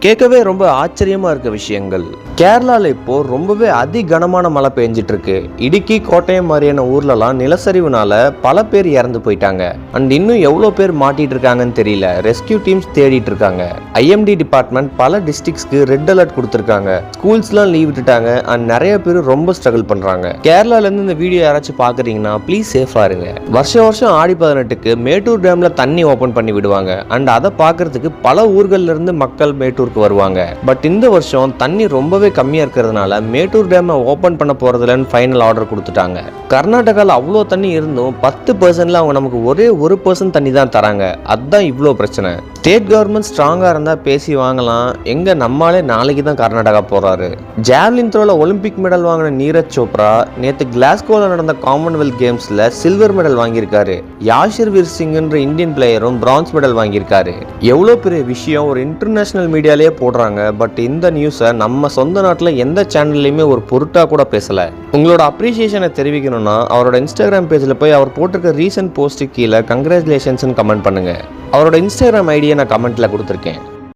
கேட்கவே ரொம்ப ஆச்சரியமா இருக்க விஷயங்கள். கேரளால இப்போ ரொம்பவே அதி கனமான மழை பெஞ்சிட்டு இருக்கு. இடுக்கி, கோட்டயம் மாதிரியான ஊர்லலாம் நிலச்சரிவுனால பல பேர் இறந்து போயிட்டாங்க. அண்ட் இன்னும் எவ்வளோ பேர் மாட்டிட்டு இருக்காங்கன்னு தெரியல. ரெஸ்கியூ டீம்ஸ் தேடிட்டு இருக்காங்க. ஐஎம்டி டிபார்ட்மெண்ட் பல டிஸ்ட்ரிக்ட்ஸ்க்கு ரெட் அலர்ட் கொடுத்துருக்காங்க. ஸ்கூல்ஸ்லாம் லீவ் விட்டுட்டாங்க. அண்ட் நிறைய பேர் ரொம்ப ஸ்ட்ரகிள் பண்றாங்க. கேரளால இருந்து இந்த வீடியோ யாராச்சும் பாக்குறீங்கன்னா ப்ளீஸ் சேஃபா இருங்க. வருஷம் ஆடி 18க்கு மேட்டூர் டேம்ல தண்ணி ஓபன் பண்ணி விடுவாங்க. அண்ட் அதை பாக்குறதுக்கு பல ஊர்கள்ல இருந்து மக்கள் மேட்டூருக்கு வருவாங்க. பட் இந்த வருஷம் தண்ணி ரொம்பவே கம்மியா இருக்கிறதுனால மேட்டூர் டேமை ஓபன் பண்ண போறதுலன்னு ஃபைனல் ஆர்டர் கொடுத்துட்டாங்க. கர்நாடகாவில் அவ்வளோ தண்ணி இருந்தும் 10% அவங்க நமக்கு ஒரே 1% தண்ணி தான் தராங்க. அதுதான் இவ்வளோ பிரச்சனை. ஸ்டேட் கவர்மெண்ட் ஸ்ட்ராங்கா இருந்தா பேசி வாங்கலாம். எங்க நம்மாலே நாளைக்கு தான் கர்நாடகா போறாரு. ஜாவ்லின் த்ரோல ஒலிம்பிக் மெடல் வாங்கின நீரஜ் சோப்ரா நேற்று கிளாஸ்கோல நடந்த காமன்வெல்த் கேம்ஸ்ல சில்வர் மெடல் வாங்கியிருக்காரு. யாஷிர் வீர் சிங்ன்ற இந்தியன் பிளேயரும் பிரான்ஸ் மெடல் வாங்கியிருக்காரு. எவ்வளோ பெரிய விஷயம் ஒரு இன்டர்நேஷனல் மீடியாலேயே போடுறாங்க. பட் இந்த நியூஸை நம்ம சொந்த நாட்டில் எந்த சேனல்லையுமே ஒரு பொருட்டா கூட பேசல. உங்களோட அப்ரிசியேஷனை தெரிவிக்கணும்னா அவரோட இன்ஸ்டாகிராம் பேஜில் போய் அவர் போட்டிருக்க ரீசன்ட் போஸ்ட்டு கீழே கங்க்ராச்சுலேஷன்ஸ்னு கமெண்ட் பண்ணுங்க. அவரோட இன்ஸ்டாகிராம் ஐடியை நான் கமெண்ட்ல கொடுத்துருக்கேன்.